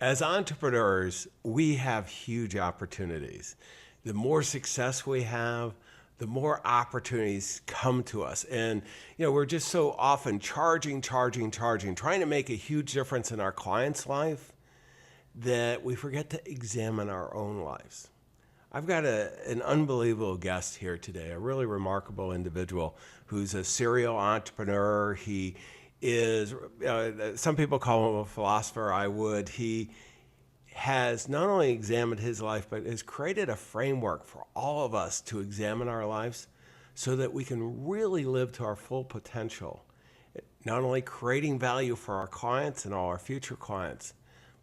As entrepreneurs, we have huge opportunities. The more success we have, the more opportunities come to us. And we're just so often charging, trying to make a huge difference in our client's life that we forget to examine our own lives. I've got an unbelievable guest here today, a really remarkable individual who's a serial entrepreneur. He is, some people call him a philosopher, I would. He has not only examined his life, but has created a framework for all of us to examine our lives so that we can really live to our full potential. Not only creating value for our clients and all our future clients,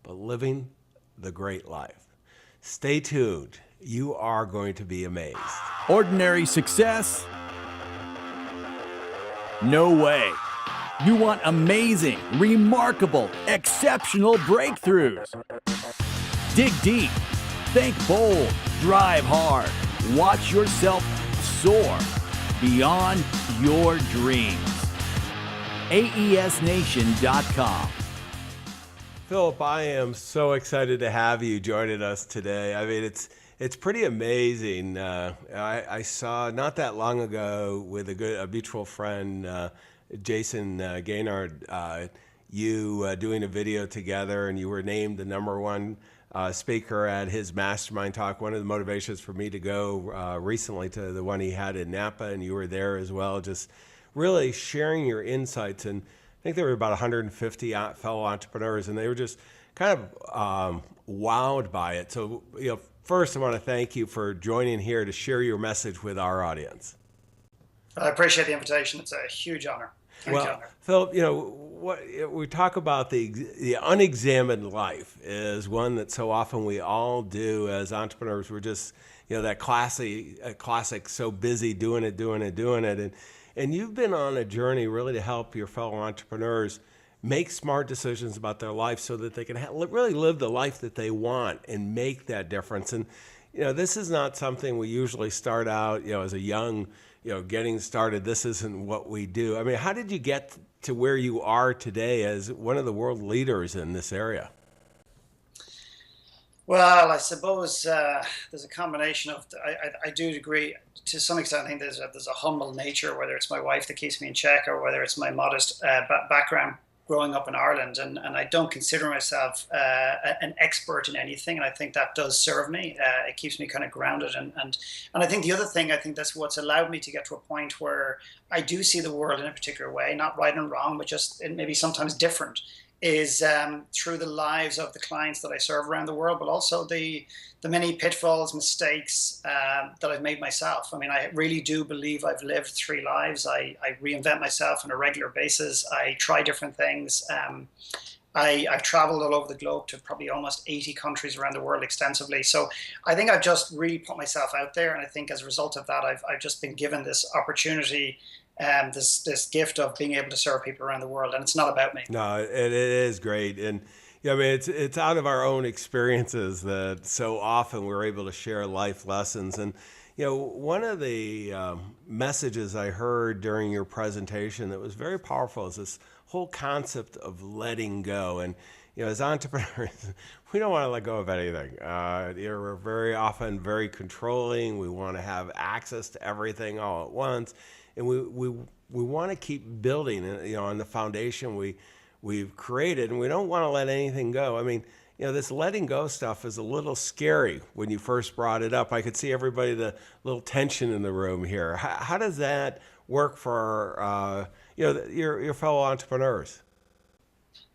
but living the great life. Stay tuned. You are going to be amazed. Ordinary success? No way. You want amazing, remarkable, exceptional breakthroughs. Dig deep, think bold, drive hard, watch yourself soar beyond your dreams. AESNation.com. Philip, I am so excited to have you joining us today. I mean, it's pretty amazing. I saw not that long ago with a mutual friend, Jason Gaynard, you doing a video together, and you were named the #1 speaker at his mastermind talk. One of the motivations for me to go recently to the one he had in Napa, and you were there as well, just really sharing your insights. And I think there were about 150 fellow entrepreneurs, and they were just kind of wowed by it. So, first, I want to thank you for joining here to share your message with our audience. I appreciate the invitation. It's a huge honor. Well, Philip, what we talk about the unexamined life is one that so often we all do as entrepreneurs. We're just, that classic, so busy doing it. And you've been on a journey really to help your fellow entrepreneurs make smart decisions about their life so that they can really live the life that they want and make that difference. And, this is not something we usually start out, as a young, getting started. This isn't what we do. I mean, how did you get to where you are today as one of the world leaders in this area? Well, I suppose there's a combination of, I do agree to some extent. I think there's a humble nature, whether it's my wife that keeps me in check or whether it's my modest background growing up in Ireland. And I don't consider myself an expert in anything. And I think that does serve me. It keeps me kind of grounded. And I think the other thing, I think that's what's allowed me to get to a point where I do see the world in a particular way, not right and wrong, but just maybe sometimes different, is through the lives of the clients that I serve around the world, but also the many pitfalls, mistakes that I've made myself. I mean, I really do believe I've lived 3 lives. I reinvent myself on a regular basis. I try different things. I've traveled all over the globe to probably almost 80 countries around the world extensively. So I think I've just really put myself out there. And I think as a result of that, I've just been given this opportunity, this gift of being able to serve people around the world, and it's not about me. No, it is great, and I mean it's out of our own experiences that so often we're able to share life lessons. And one of the messages I heard during your presentation that was very powerful is this whole concept of letting go. And as entrepreneurs, we don't want to let go of anything. We're very often very controlling. We want to have access to everything all at once. And we want to keep building, on the foundation we've created, and we don't want to let anything go. I mean, this letting go stuff is a little scary when you first brought it up. I could see everybody, the little tension in the room here. How does that work for your fellow entrepreneurs?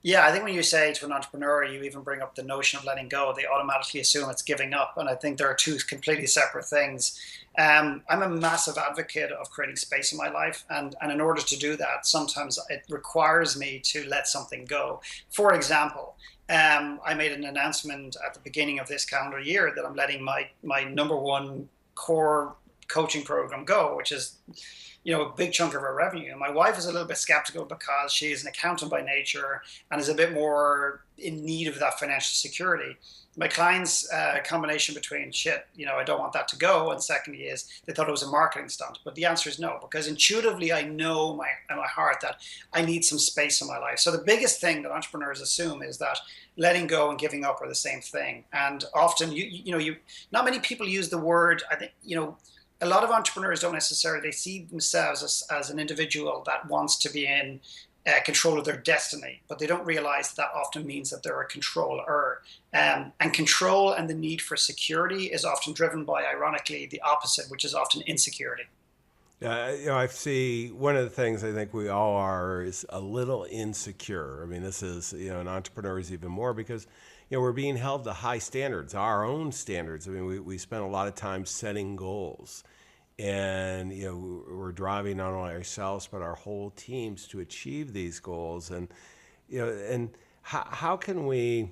Yeah, I think when you say to an entrepreneur, you even bring up the notion of letting go, they automatically assume it's giving up. And I think there are 2 completely separate things. I'm a massive advocate of creating space in my life. And in order to do that, sometimes it requires me to let something go. For example, I made an announcement at the beginning of this calendar year that I'm letting my #1 core coaching program go, which is, a big chunk of our revenue. And my wife is a little bit skeptical because she is an accountant by nature and is a bit more in need of that financial security. My clients' combination between I don't want that to go, and secondly is they thought it was a marketing stunt. But the answer is no, because intuitively I know in my heart that I need some space in my life. So the biggest thing that entrepreneurs assume is that letting go and giving up are the same thing. And often, not many people use the word. I think a lot of entrepreneurs don't necessarily, they see themselves as an individual that wants to be in control of their destiny, but they don't realize that often means that they're a controller. And control and the need for security is often driven by, ironically, the opposite, which is often insecurity. Yeah, I see one of the things I think we all are is a little insecure. I mean, this is, an entrepreneur is even more because, we're being held to high standards, our own standards. I mean, we spend a lot of time setting goals, and, we're driving not only ourselves, but our whole teams to achieve these goals. And, and how can we,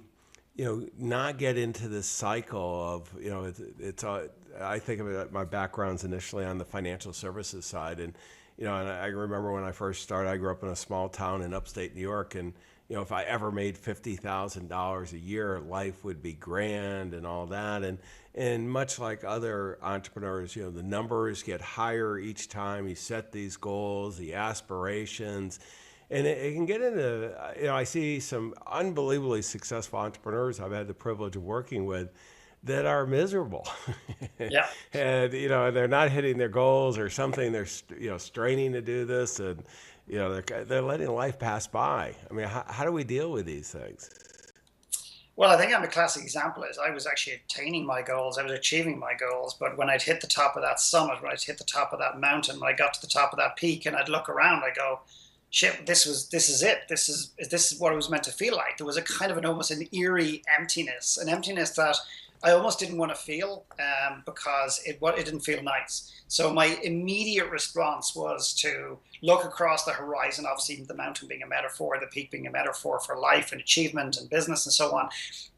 not get into this cycle of, I think of it, my background's initially on the financial services side. And, and I remember when I first started, I grew up in a small town in upstate New York. And, if I ever made $50,000 a year, life would be grand and all that. And much like other entrepreneurs, the numbers get higher each time you set these goals, the aspirations. And it can get into, I see some unbelievably successful entrepreneurs I've had the privilege of working with that are miserable. Yeah. And, they're not hitting their goals or something. They're, straining to do this, and, they're letting life pass by. I mean, how do we deal with these things? Well, I think I'm a classic example is I was actually attaining my goals. I was achieving my goals. But when I'd hit the top of that summit, when I'd hit the top of that mountain, when I got to the top of that peak and I'd look around, I go, shit, this is it. This is what it was meant to feel like. There was a kind of almost an eerie emptiness, that I almost didn't want to feel because it didn't feel nice. So my immediate response was to look across the horizon, obviously the mountain being a metaphor, the peak being a metaphor for life and achievement and business and so on.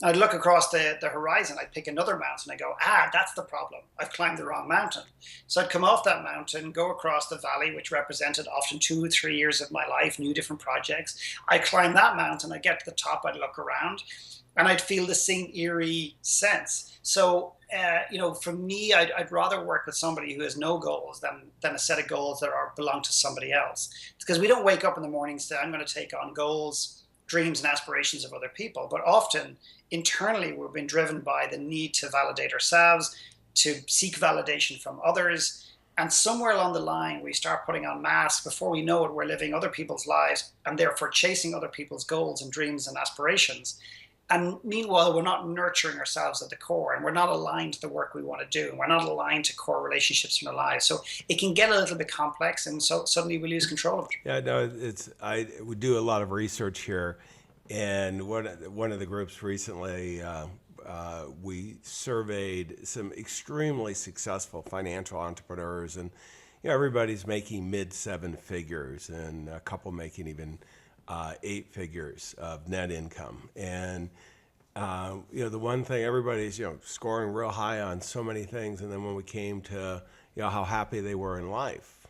I'd look across the horizon, I'd pick another mountain, I go, that's the problem. I've climbed the wrong mountain. So I'd come off that mountain, go across the valley, which represented often 2 or 3 years of my life, new different projects. I'd climb that mountain, I'd get to the top, I'd look around, and I'd feel the same eerie sense. So, for me, I'd rather work with somebody who has no goals than a set of goals that belong to somebody else. Because we don't wake up in the morning and say, I'm going to take on goals, dreams, and aspirations of other people. But often, internally, we've been driven by the need to validate ourselves, to seek validation from others. And somewhere along the line, we start putting on masks. Before we know it, we're living other people's lives and therefore chasing other people's goals and dreams and aspirations. And meanwhile, we're not nurturing ourselves at the core, and we're not aligned to the work we want to do. And we're not aligned to core relationships in our lives. So it can get a little bit complex, and so suddenly we lose control of it. Yeah, no, I would do a lot of research here, and one of the groups recently, we surveyed some extremely successful financial entrepreneurs, and everybody's making mid-7 figures, and a couple making even 8 figures of net income. And the one thing, everybody's scoring real high on so many things, and then when we came to how happy they were in life,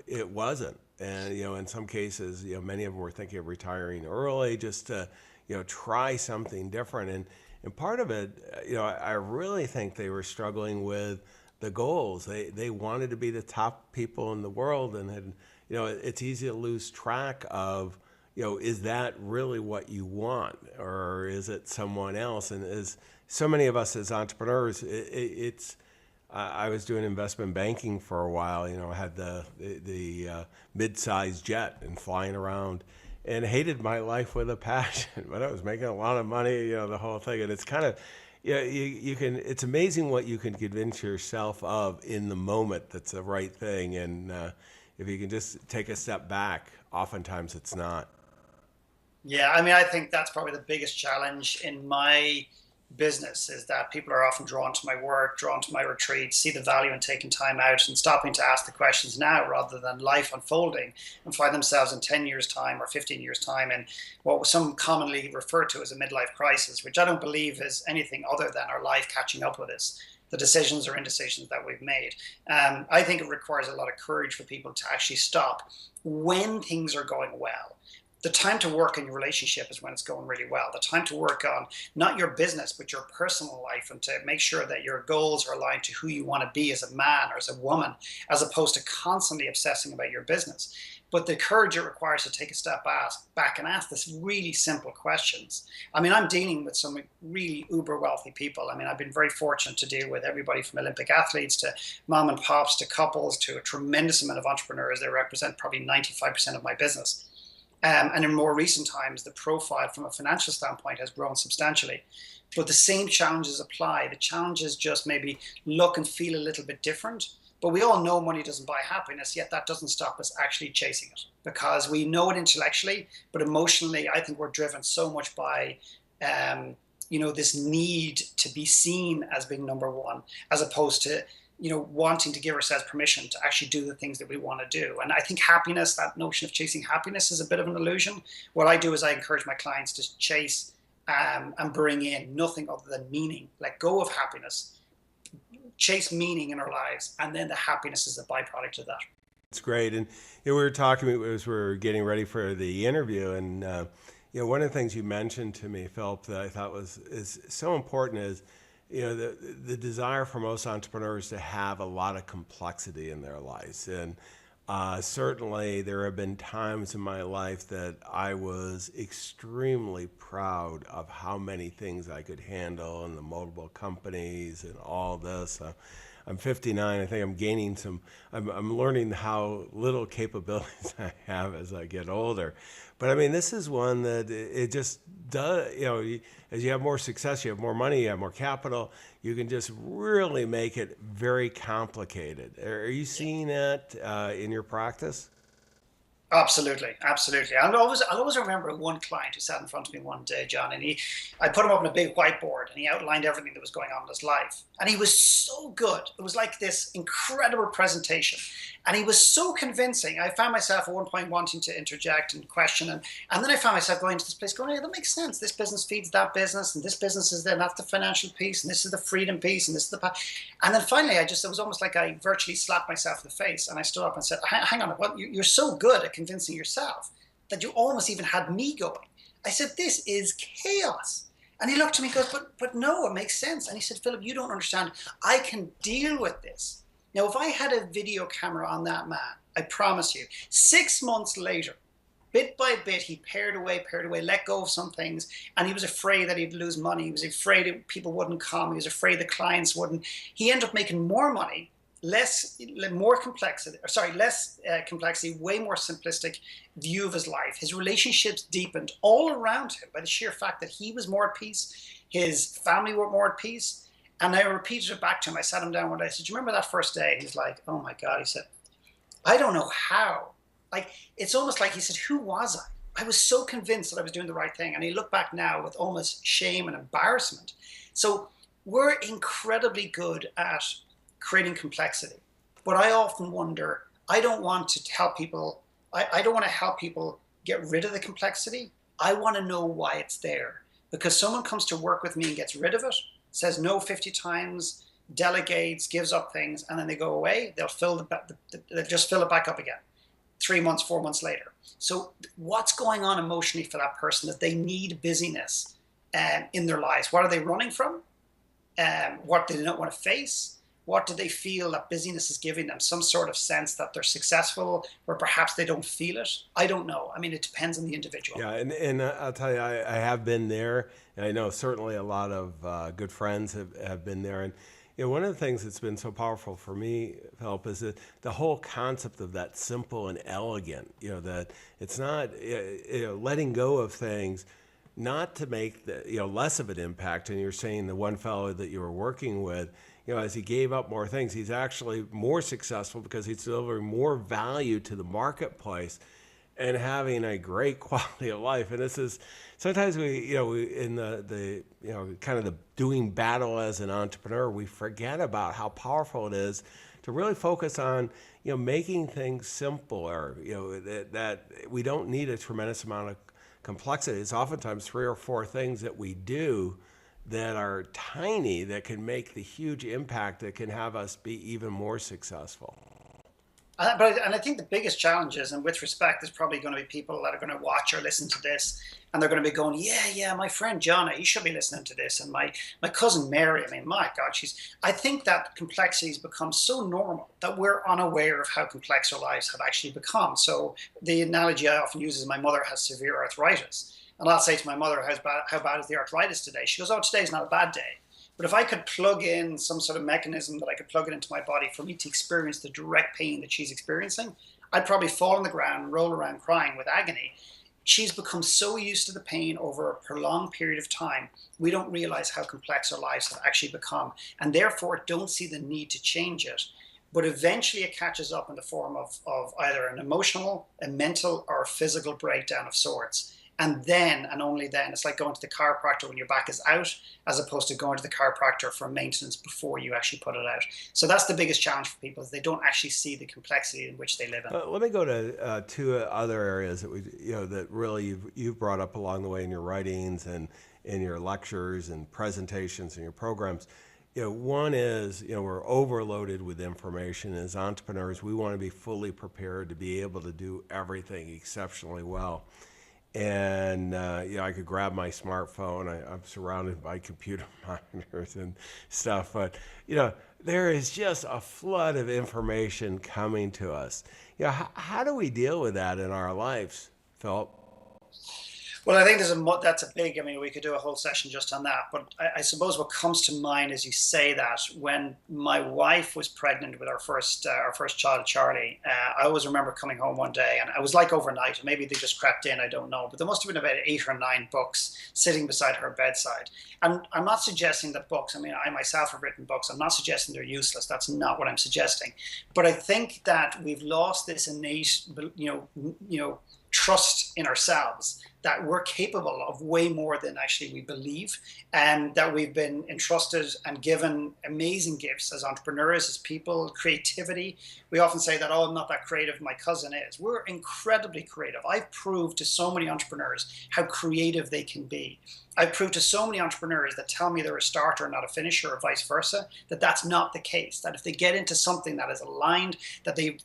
it wasn't. And in some cases, many of them were thinking of retiring early just to try something different. And part of it, I really think they were struggling with the goals. They wanted to be the top people in the world, and had it's easy to lose track of, is that really what you want, or is it someone else? And as so many of us as entrepreneurs, I was doing investment banking for a while. I had the mid-sized jet and flying around, and hated my life with a passion. But I was making a lot of money, the whole thing. And it's kind of, you can. It's amazing what you can convince yourself of in the moment that's the right thing. And if you can just take a step back, oftentimes it's not. Yeah, I mean, I think that's probably the biggest challenge in my business, is that people are often drawn to my work, drawn to my retreats, see the value in taking time out and stopping to ask the questions now rather than life unfolding, and find themselves in 10 years' time or 15 years' time in what some commonly refer to as a midlife crisis, which I don't believe is anything other than our life catching up with us. the decisions or indecisions that we've made. I think it requires a lot of courage for people to actually stop when things are going well. The time to work in your relationship is when it's going really well. The time to work on not your business, but your personal life, and to make sure that your goals are aligned to who you want to be as a man or as a woman, as opposed to constantly obsessing about your business. But the courage it requires to take a step back and ask this really simple questions. I mean, I'm dealing with some really uber wealthy people. I mean, I've been very fortunate to deal with everybody from Olympic athletes to mom and pops to couples to a tremendous amount of entrepreneurs. They represent probably 95% of my business. And in more recent times, the profile from a financial standpoint has grown substantially. But the same challenges apply. The challenges just maybe look and feel a little bit different. But we all know money doesn't buy happiness, yet that doesn't stop us actually chasing it, because we know it intellectually, but emotionally, I think we're driven so much by, this need to be seen as being number one, as opposed to, wanting to give ourselves permission to actually do the things that we want to do. And I think happiness, that notion of chasing happiness, is a bit of an illusion. What I do is I encourage my clients to chase and bring in nothing other than meaning. Let go of happiness, chase meaning in our lives, and then the happiness is a byproduct of that. It's great. And we were talking as we were getting ready for the interview, and one of the things you mentioned to me, Philip, that I thought is so important is, the desire for most entrepreneurs to have a lot of complexity in their lives. And certainly there have been times in my life that I was extremely proud of how many things I could handle, and the multiple companies and all this. I'm 59. I think I'm gaining I'm learning how little capabilities I have as I get older. But I mean, this is one that it just does, as you have more success, you have more money, you have more capital, you can just really make it very complicated. Are you seeing that in your practice? Absolutely, absolutely. I'll always remember one client who sat in front of me one day, John, and I put him up on a big whiteboard, and he outlined everything that was going on in his life. And he was so good. It was like this incredible presentation. And he was so convincing. I found myself at one point wanting to interject and question. And then I found myself going to this place going, hey, that makes sense. This business feeds that business, and this business is there, and that's the financial piece, and this is the freedom piece, and this is the... And then finally, it was almost like I virtually slapped myself in the face, and I stood up and said, hang on, you're so good at convincing yourself that you almost even had me going. I said, this is chaos. And he looked at me and goes, but no, it makes sense. And he said, Philip, you don't understand. I can deal with this. Now, if I had a video camera on that man, I promise you, 6 months later, bit by bit, he pared away, let go of some things. And he was afraid that he'd lose money. He was afraid that people wouldn't come. He was afraid the clients wouldn't. He ended up making more money, less complexity, way more simplistic view of his life. His relationships deepened all around him by the sheer fact that he was more at peace. His family were more at peace. And I repeated it back to him. I sat him down one day. I said, do you remember that first day? He's like, oh my God. He said, I don't know how. Like, it's almost like he said, who was I? I was so convinced that I was doing the right thing. And he looked back now with almost shame and embarrassment. So we're incredibly good at creating complexity. But I often wonder, I don't want to help people. I don't want to help people get rid of the complexity. I want to know why it's there. Because someone comes to work with me and gets rid of it, says no 50 times, delegates, gives up things, and then they go away. They'll just fill it back up again 3 months, 4 months later. So what's going on emotionally for that person that they need busyness in their lives? What are they running from? What do they not want to face? What do they feel that busyness is giving them? Some sort of sense that they're successful, or perhaps they don't feel it. I don't know. I mean, it depends on the individual. Yeah, and I'll tell you, I have been there, and I know certainly a lot of good friends have been there. And one of the things that's been so powerful for me, Philip, is that the whole concept of that simple and elegant. That it's not letting go of things, not to make less of an impact. And you're saying the one fellow that you were working with, as he gave up more things, he's actually more successful because he's delivering more value to the marketplace and having a great quality of life. And this is sometimes we in the kind of the doing battle as an entrepreneur, we forget about how powerful it is to really focus on making things simpler. That we don't need a tremendous amount of complexity. It's oftentimes 3 or 4 things that we do that are tiny that can make the huge impact that can have us be even more successful. And I think the biggest challenge is, and with respect, there's probably going to be people that are going to watch or listen to this, and they're going to be going, yeah, my friend Jonna, he should be listening to this, and my cousin Mary, I mean, my God, I think that complexity has become so normal that we're unaware of how complex our lives have actually become. So the analogy I often use is my mother has severe arthritis, and I'll say to my mother, how bad is the arthritis today? She goes, oh, today's not a bad day. But if I could plug in some sort of mechanism that I could plug it into my body for me to experience the direct pain that she's experiencing, I'd probably fall on the ground and roll around crying with agony. She's become so used to the pain over a prolonged period of time, we don't realize how complex our lives have actually become, and therefore don't see the need to change it. But eventually it catches up in the form of either an emotional, a mental, or a physical breakdown of sorts. And then, and only then, it's like going to the chiropractor when your back is out, as opposed to going to the chiropractor for maintenance before you actually put it out. So that's the biggest challenge for people, is they don't actually see the complexity in which they live in. Let me go to two other areas that that really you've brought up along the way in your writings and in your lectures and presentations and your programs. One is, we're overloaded with information. As entrepreneurs, we want to be fully prepared to be able to do everything exceptionally well. And I could grab my smartphone. I'm surrounded by computer monitors and stuff, but there is just a flood of information coming to us. How do we deal with that in our lives, Philip? Well, I think that's a big, I mean, we could do a whole session just on that. But I suppose what comes to mind as you say that, when my wife was pregnant with our first child, Charlie, I always remember coming home one day, and it was like overnight, maybe they just crept in, I don't know. But there must have been about 8 or 9 books sitting beside her bedside. And I'm not suggesting that books, I mean, I myself have written books. I'm not suggesting they're useless. That's not what I'm suggesting. But I think that we've lost this innate, trust in ourselves, that we're capable of way more than actually we believe, and that we've been entrusted and given amazing gifts as entrepreneurs, as people, creativity. We often say that, oh, I'm not that creative, my cousin is. We're incredibly creative. I've proved to so many entrepreneurs how creative they can be. I've proved to so many entrepreneurs that tell me they're a starter, not a finisher, or vice versa, that that's not the case, that if they get into something that is aligned, that they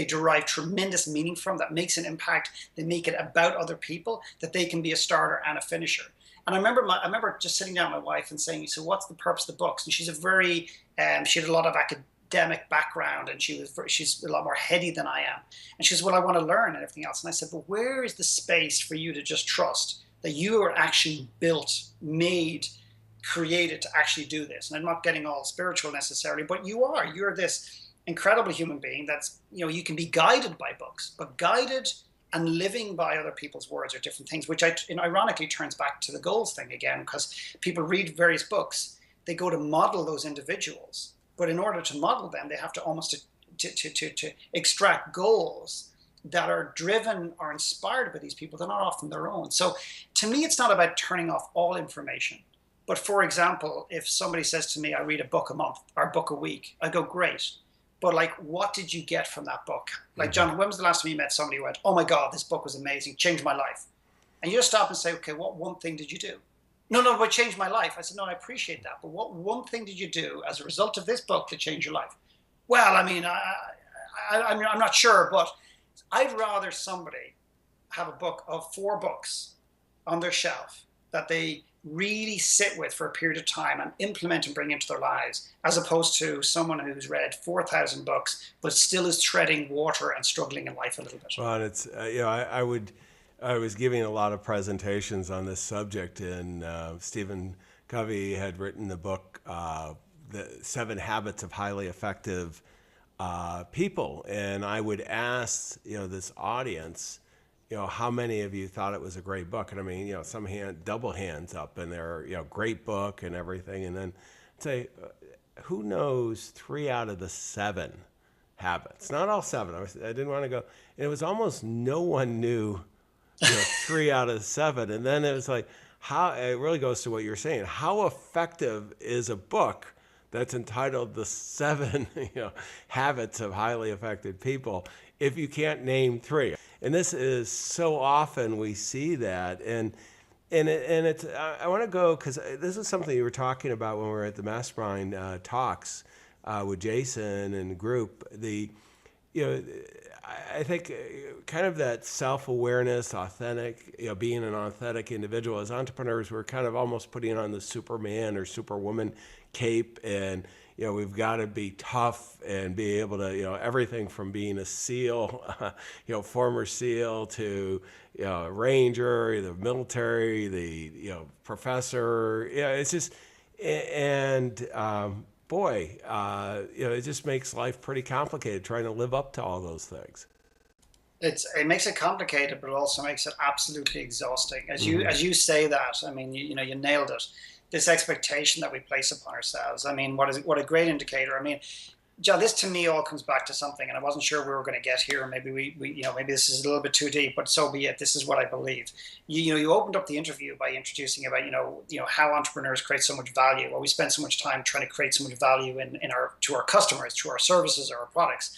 derive tremendous meaning from, that makes an impact, they make it about other people, that they can be a starter and a finisher. And I remember just sitting down with my wife and saying, so what's the purpose of the books? And she's she had a lot of academic background, and she's a lot more heady than I am. And she says, well, I want to learn and everything else. And I said, well, where is the space for you to just trust that you are actually built, made, created to actually do this? And I'm not getting all spiritual necessarily, but you're this incredible human being that's, you can be guided by books, but guided and living by other people's words are different things, which ironically turns back to the goals thing again, because people read various books, they go to model those individuals, but in order to model them, they have to almost to extract goals that are driven or inspired by these people. They're not often their own. So to me, it's not about turning off all information. But for example, if somebody says to me, I read a book a month or a book a week, I go, great. But what did you get from that book? Like, John, when was the last time you met somebody who went, oh my God, this book was amazing, changed my life? And you just stop and say, okay, what one thing did you do? No, but it changed my life. I said, no, I appreciate that. But what one thing did you do as a result of this book to change your life? Well, I mean, I'm not sure, but I'd rather somebody have a book of 4 books on their shelf that they really sit with for a period of time and implement and bring into their lives, as opposed to someone who's read 4,000 books but still is treading water and struggling in life a little bit. Well, it's I was giving a lot of presentations on this subject, and Stephen Covey had written the book The 7 Habits of Highly Effective People, and I would ask this audience, how many of you thought it was a great book? And I mean, some double hands up, and they're, great book and everything. And then say, who knows 3 out of the 7 habits? Not all 7. I didn't want to go. And it was almost no one knew, 3 out of 7. And then it was like, how it really goes to what you're saying. How effective is a book that's entitled The 7 Habits of Highly Effective People if you can't name 3? And this is so often we see that. And it's I want to go because this is something you were talking about when we were at the mastermind talks with Jason and the group. I think kind of that self-awareness, authentic, being an authentic individual. As entrepreneurs, we're kind of almost putting on the Superman or Superwoman cape, and we've got to be tough and be able to, everything from being a SEAL, former SEAL to Ranger, the military, the professor. It's just and. Boy, it just makes life pretty complicated trying to live up to all those things. It makes it complicated, but it also makes it absolutely exhausting. As Mm-hmm. you say that, I mean, you nailed it. This expectation that we place upon ourselves. I mean, what a great indicator. I mean, John, this to me all comes back to something, and I wasn't sure we were going to get here. Maybe we maybe this is a little bit too deep, but so be it. This is what I believe. You opened up the interview by introducing about how entrepreneurs create so much value. Well, we spend so much time trying to create so much value to our customers, to our services or our products.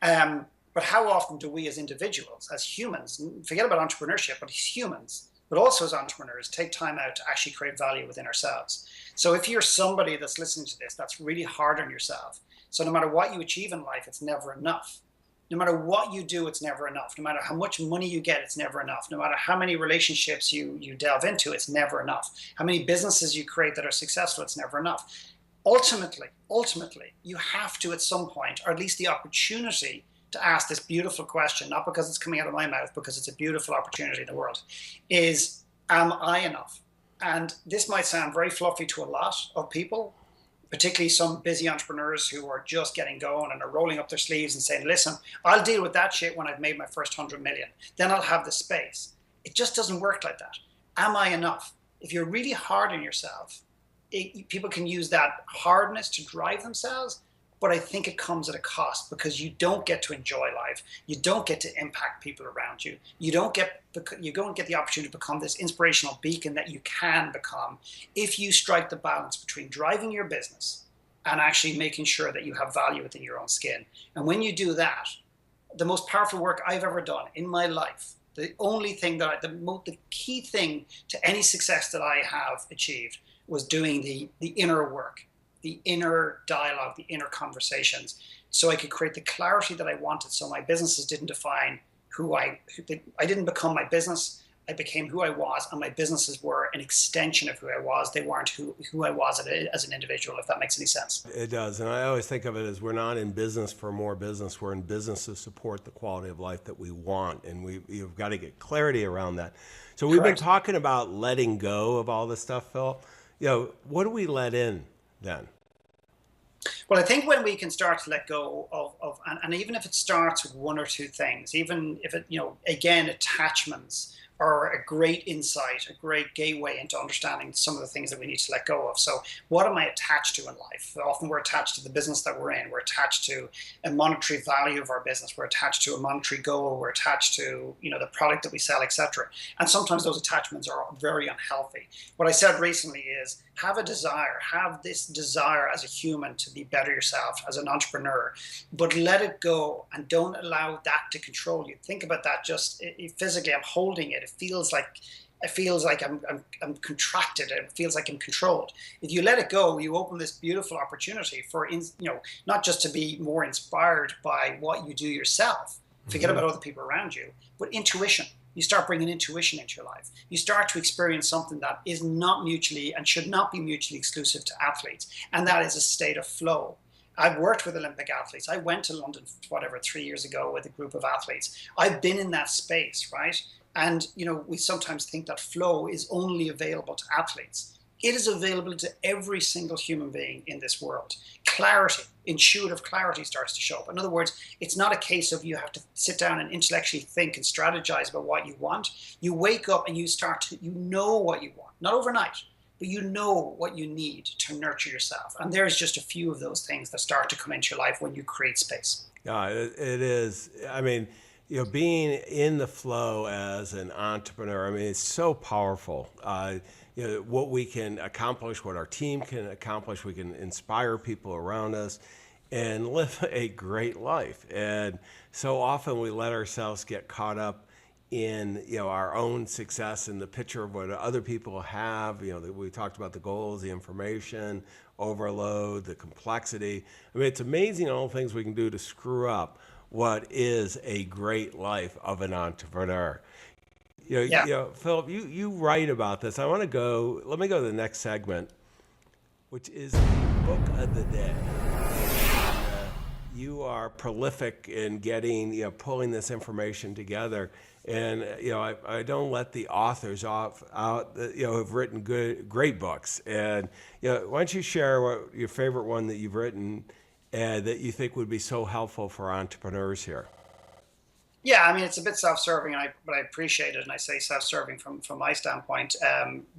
But how often do we as individuals, as humans, forget about entrepreneurship, but as humans, but also as entrepreneurs, take time out to actually create value within ourselves? So if you're somebody that's listening to this, that's really hard on yourself. So no matter what you achieve in life, it's never enough. No matter what you do, it's never enough. No matter how much money you get, it's never enough. No matter how many relationships you delve into, it's never enough. How many businesses you create that are successful, it's never enough. Ultimately, you have to at some point, or at least the opportunity to ask this beautiful question, not because it's coming out of my mouth, because it's a beautiful opportunity in the world, is, am I enough? And this might sound very fluffy to a lot of people, particularly some busy entrepreneurs who are just getting going and are rolling up their sleeves and saying, listen, I'll deal with that shit when I've made my first 100 million. Then I'll have the space. It just doesn't work like that. Am I enough? If you're really hard on yourself, people can use that hardness to drive themselves, but I think it comes at a cost because you don't get to enjoy life. You don't get to impact people around you. You don't get the opportunity to become this inspirational beacon that you can become if you strike the balance between driving your business and actually making sure that you have value within your own skin. And when you do that, the most powerful work I've ever done in my life, the only thing the key thing to any success that I have achieved was doing the inner work, the inner dialogue, the inner conversations, so I could create the clarity that I wanted. So my businesses didn't define I didn't become my business. I became who I was, and my businesses were an extension of who I was. They weren't who I was as an individual, if that makes any sense. It does. And I always think of it as we're not in business for more business. We're in business to support the quality of life that we want. And you've got to get clarity around that. So we've Correct. been talking about letting go of all this stuff, Phil. What do we let in then? Well, I think when we can start to let go of and even if it starts with one or two things, even if it, again, attachments are a great insight, a great gateway into understanding some of the things that we need to let go of. So what am I attached to in life? Often we're attached to the business that we're in. We're attached to a monetary value of our business. We're attached to a monetary goal. We're attached to, the product that we sell, etc. And sometimes those attachments are very unhealthy. What I said recently is have this desire as a human to be better yourself, as an entrepreneur, but let it go and don't allow that to control you. Think about that just physically. I'm holding it. It feels like I'm contracted. It feels like I'm controlled. If you let it go, you open this beautiful opportunity for, not just to be more inspired by what you do yourself, forget about other people around you, but intuition. You start bringing intuition into your life. You start to experience something that is not mutually and should not be mutually exclusive to athletes, and that is a state of flow. I've worked with Olympic athletes. I went to London, 3 years ago with a group of athletes. I've been in that space, right? And, we sometimes think that flow is only available to athletes. It is available to every single human being in this world. Clarity, intuitive clarity starts to show up. In other words, it's not a case of you have to sit down and intellectually think and strategize about what you want. You wake up and you know what you want, not overnight, but you know what you need to nurture yourself. And there's just a few of those things that start to come into your life when you create space. Yeah, it is. I mean, being in the flow as an entrepreneur, it's so powerful. What we can accomplish, what our team can accomplish, we can inspire people around us and live a great life. And so often we let ourselves get caught up in our own success and the picture of what other people have. We talked about the goals, the information overload, the complexity. I mean, it's amazing all the things we can do to screw up what is a great life of an entrepreneur. Philip, you write about this. Let me go to the next segment, which is the book of the day. You are prolific in getting, pulling this information together. And, I don't let the authors out, who've written great books. And, why don't you share what your favorite one that you've written that you think would be so helpful for entrepreneurs here? Yeah, I mean, it's a bit self-serving, but I appreciate it. And I say self-serving from my standpoint.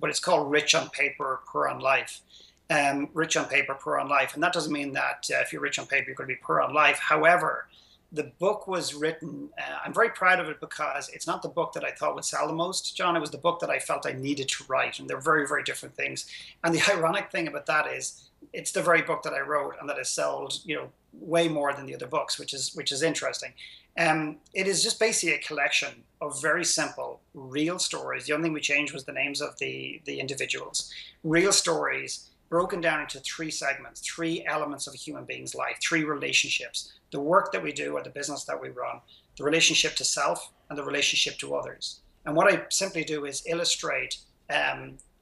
But it's called Rich on Paper, Poor on Life. Rich on paper, poor on life. And that doesn't mean that if you're rich on paper, you're going to be poor on life. However, the book was written, I'm very proud of it because it's not the book that I thought would sell the most, John. It was the book that I felt I needed to write. And they're very, very different things. And the ironic thing about that is it's the very book that I wrote and that has sold, way more than the other books, which is interesting. It is just basically a collection of very simple, real stories. The only thing we changed was the names of the individuals. Real stories broken down into three segments, three elements of a human being's life, three relationships: the work that we do or the business that we run, the relationship to self, and the relationship to others. And what I simply do is illustrate,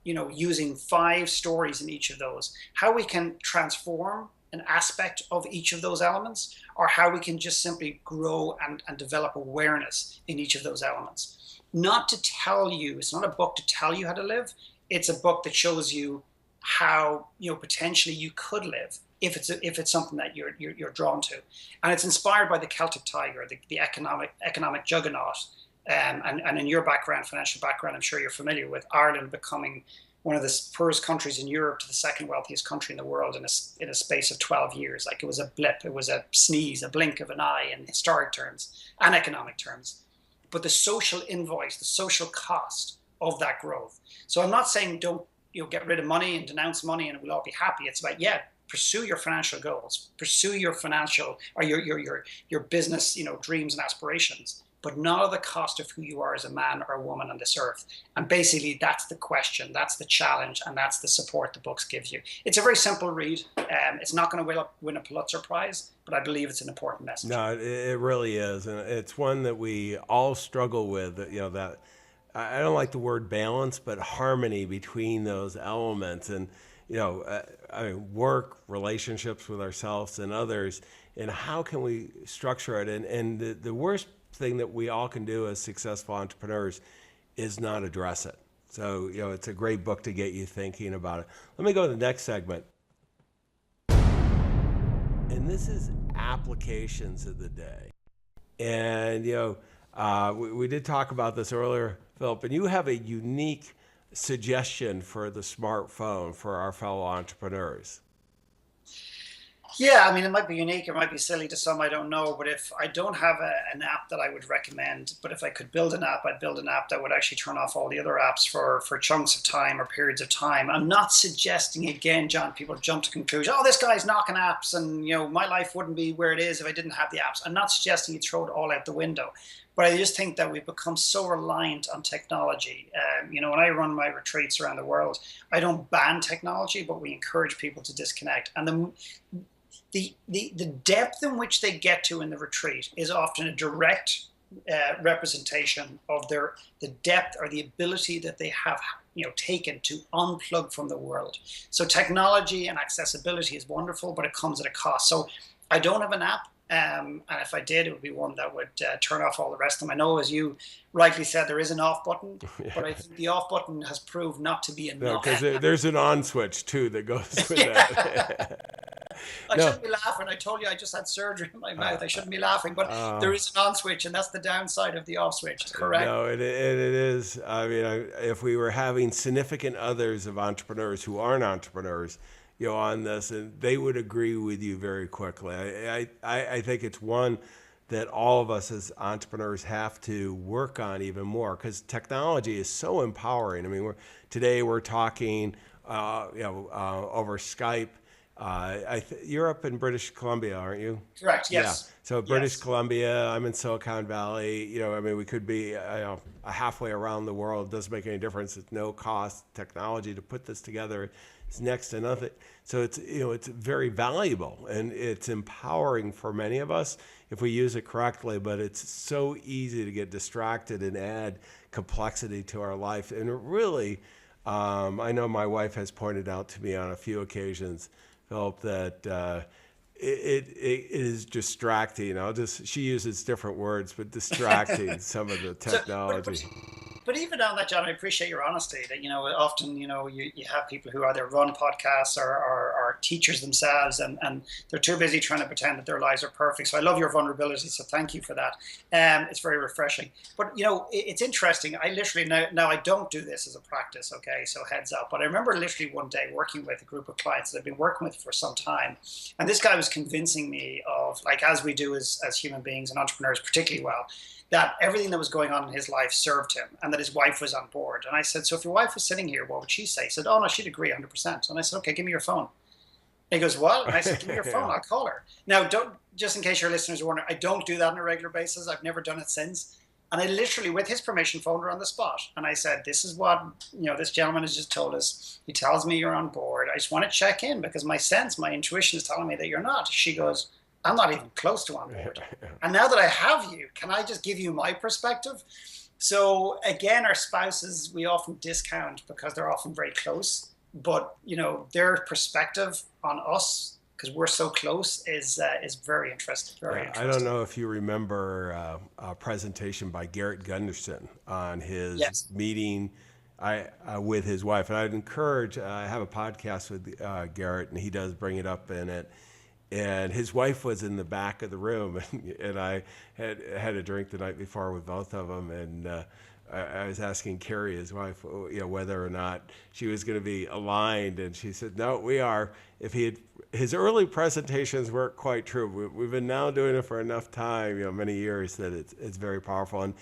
using 5 stories in each of those, how we can transform an aspect of each of those elements, or how we can just simply grow and develop awareness in each of those elements. Not to tell you, it's not a book to tell you how to live. It's a book that shows you how potentially you could live if it's something that you're drawn to. And it's inspired by the Celtic Tiger, the economic juggernaut, and in your background, financial background, I'm sure you're familiar with Ireland becoming one of the poorest countries in Europe to the second wealthiest country in the world in a space of 12 years. Like, it was a blip, it was a sneeze, a blink of an eye in historic terms and economic terms. But the social invoice, the social cost of that growth. So I'm not saying don't get rid of money and denounce money and we'll all be happy. It's about, pursue your financial goals, pursue your financial or your business, dreams and aspirations, but not at the cost of who you are as a man or a woman on this earth. And basically, that's the question, that's the challenge, and that's the support the books gives you. It's a very simple read. It's not going to win a Pulitzer Prize, but I believe it's an important message. No, it really is, and it's one that we all struggle with. That I don't like the word balance, but harmony between those elements, and work, relationships with ourselves and others, and how can we structure it? And the worst thing that we all can do as successful entrepreneurs is not address it. So, it's a great book to get you thinking about it. Let me go to the next segment. And this is applications of the day. And, we did talk about this earlier, Philip, and you have a unique suggestion for the smartphone for our fellow entrepreneurs. Yeah, I mean, it might be unique, it might be silly to some, I don't know. But if I don't have an app that I would recommend, but if I could build an app, I'd build an app that would actually turn off all the other apps for chunks of time or periods of time. I'm not suggesting, again, John, people jump to conclusions, this guy's knocking apps and, my life wouldn't be where it is if I didn't have the apps. I'm not suggesting you throw it all out the window. But I just think that we've become so reliant on technology. When I run my retreats around the world, I don't ban technology, but we encourage people to disconnect. And the depth in which they get to in the retreat is often a direct representation of the depth or the ability that they have taken to unplug from the world. So technology and accessibility is wonderful, but it comes at a cost. So I don't have an app. And if I did, it would be one that would turn off all the rest of them. I know, as you rightly said, there is an off button, but I think the off button has proved not to be enough. No, because there's an on switch too that goes with that. I shouldn't be laughing. I told you I just had surgery in my mouth. I shouldn't be laughing, but there is an on switch, and that's the downside of the off switch. Correct. No, it is. I mean, if we were having significant others of entrepreneurs who aren't entrepreneurs, on this, and they would agree with you very quickly. I think it's one that all of us as entrepreneurs have to work on even more, because technology is so empowering. I mean, today we're talking, over Skype. You're up in British Columbia, aren't you? Correct. Yes. Yeah. So British Yes. Columbia, I'm in Silicon Valley. I mean, we could be halfway around the world. It doesn't make any difference. It's no cost technology to put this together. It's next to nothing. So it's very valuable and it's empowering for many of us if we use it correctly. But it's so easy to get distracted and add complexity to our life. And it really, I know my wife has pointed out to me on a few occasions, Philip, that it is distracting. She uses different words, but distracting some of the technology. But even on that, John, I appreciate your honesty that, often, you have people who either run podcasts or are teachers themselves and they're too busy trying to pretend that their lives are perfect. So I love your vulnerability. So thank you for that. It's very refreshing. But, it's interesting. I literally now I don't do this as a practice. Okay. So heads up. But I remember literally one day working with a group of clients that I've been working with for some time. And this guy was convincing me of, like, as we do as human beings and entrepreneurs, particularly well, that everything that was going on in his life served him and that his wife was on board. And I said, so if your wife was sitting here, what would she say? He said, oh, no, she'd agree 100%. And I said, okay, give me your phone. And he goes, what? And I said, give me your phone. I'll call her. Now, just in case your listeners are wondering, I don't do that on a regular basis. I've never done it since. And I literally, with his permission, phoned her on the spot. And I said, this is what, this gentleman has just told us. He tells me you're on board. I just want to check in because my intuition is telling me that you're not. She goes, I'm not even close to on board. And now that I have you, can I just give you my perspective? So again, our spouses, we often discount because they're often very close, but their perspective on us, because we're so close, is very interesting. Very interesting. I don't know if you remember a presentation by Garrett Gunderson on his meeting with his wife. And I'd encourage, I have a podcast with Garrett, and he does bring it up in it. And his wife was in the back of the room, and I had a drink the night before with both of them, and I was asking Carrie, his wife, whether or not she was going to be aligned, and she said, "No, we are." His early presentations weren't quite true. We've been now doing it for enough time, many years, that it's very powerful, and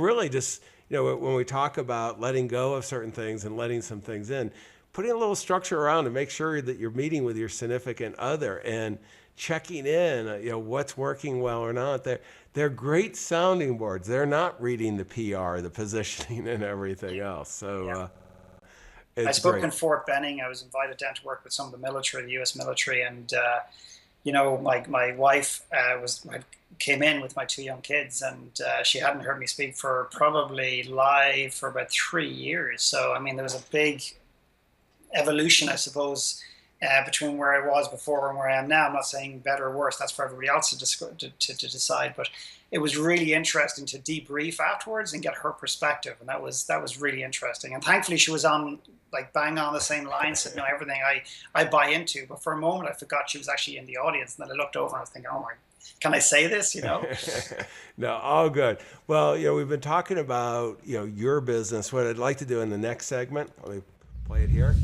really just when we talk about letting go of certain things and letting some things in, putting a little structure around to make sure that you're meeting with your significant other and checking in, what's working well or not. They're great sounding boards. They're not reading the PR, the positioning, and everything else. So I spoke in Fort Benning. I was invited down to work with some of the military, the U.S. military, and my wife came in with my two young kids, and she hadn't heard me speak for probably live for about 3 years. So there was a big evolution, I suppose, between where I was before and where I am now. I'm not saying better or worse. That's for everybody else to decide. But it was really interesting to debrief afterwards and get her perspective, and that was really interesting. And thankfully, she was on bang on the same line, said everything I buy into. But for a moment, I forgot she was actually in the audience, and then I looked over and I was thinking, oh my, can I say this? No, all good. Well, we've been talking about your business. What I'd like to do in the next segment, let me play it here,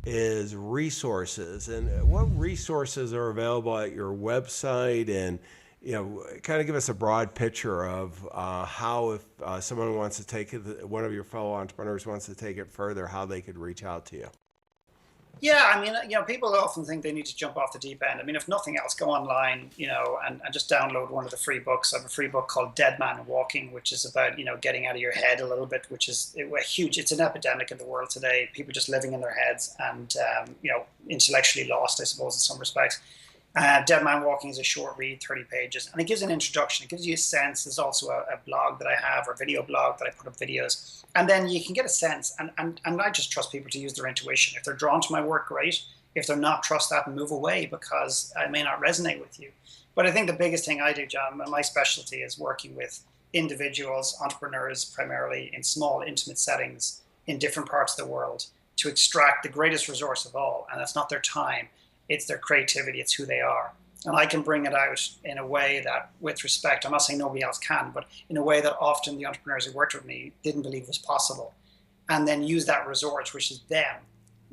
is resources. And what resources are available at your website, and kind of give us a broad picture of how, if someone wants to take it, one of your fellow entrepreneurs wants to take it further, how they could reach out to you. Yeah, people often think they need to jump off the deep end. If nothing else, go online, and just download one of the free books. I have a free book called Dead Man Walking, which is about, getting out of your head a little bit, which is it's an epidemic in the world today. People just living in their heads and, intellectually lost, I suppose, in some respects. Dead Man Walking is a short read, 30 pages, and it gives an introduction. It gives you a sense. There's also a blog that I have, or a video blog that I put up videos. And then you can get a sense, and I just trust people to use their intuition. If they're drawn to my work, great. If they're not, trust that and move away, because I may not resonate with you. But I think the biggest thing I do, John, my specialty is working with individuals, entrepreneurs, primarily in small, intimate settings in different parts of the world, to extract the greatest resource of all, and that's not their time. It's their creativity. It's who they are. And I can bring it out in a way that, with respect, I'm not saying nobody else can, but in a way that often the entrepreneurs who worked with me didn't believe was possible. And then use that resource, which is them,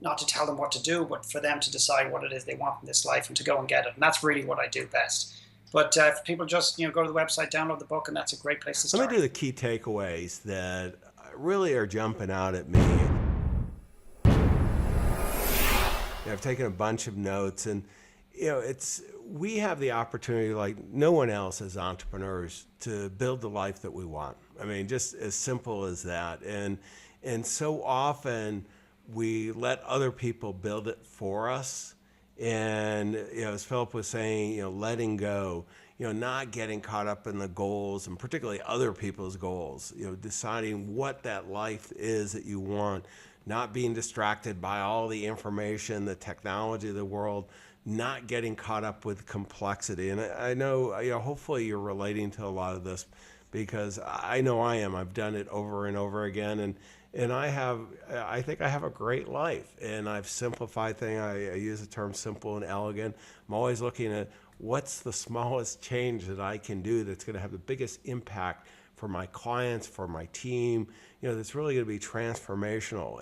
not to tell them what to do, but for them to decide what it is they want in this life and to go and get it. And that's really what I do best. But if people just go to the website, download the book, and that's a great place to start. Let me do the key takeaways that really are jumping out at me. I've taken a bunch of notes, and we have the opportunity like no one else as entrepreneurs to build the life that we want. I mean, just as simple as that. And so often we let other people build it for us. And as Philip was saying, letting go, not getting caught up in the goals, and particularly other people's goals, deciding what that life is that you want, not being distracted by all the information, the technology of the world, not getting caught up with complexity. And I know, hopefully you're relating to a lot of this, because I know I am. I've done it over and over again, and I think I have a great life, and I've simplified things. I use the term simple and elegant. I'm always looking at what's the smallest change that I can do that's going to have the biggest impact for my clients, for my team, that's really going to be transformational.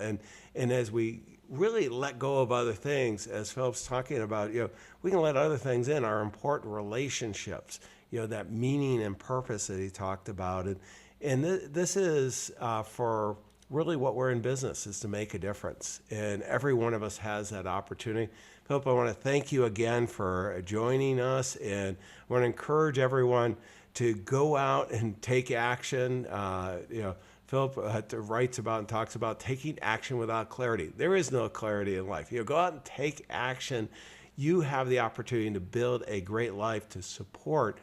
And as we really let go of other things, as Philip's talking about, we can let other things in, our important relationships, that meaning and purpose that he talked about. And this is for really what we're in business, is to make a difference. And every one of us has that opportunity. Philip, I want to thank you again for joining us, and I want to encourage everyone to go out and take action. Philip writes about and talks about taking action without clarity. There is no clarity in life. Go out and take action. You have the opportunity to build a great life to support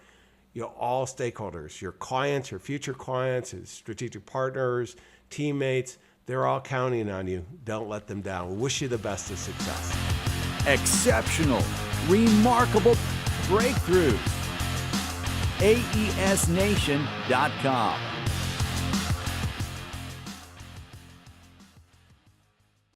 all stakeholders, your clients, your future clients, your strategic partners, teammates. They're all counting on you. Don't let them down. We wish you the best of success. Exceptional, remarkable breakthroughs. AESNation.com.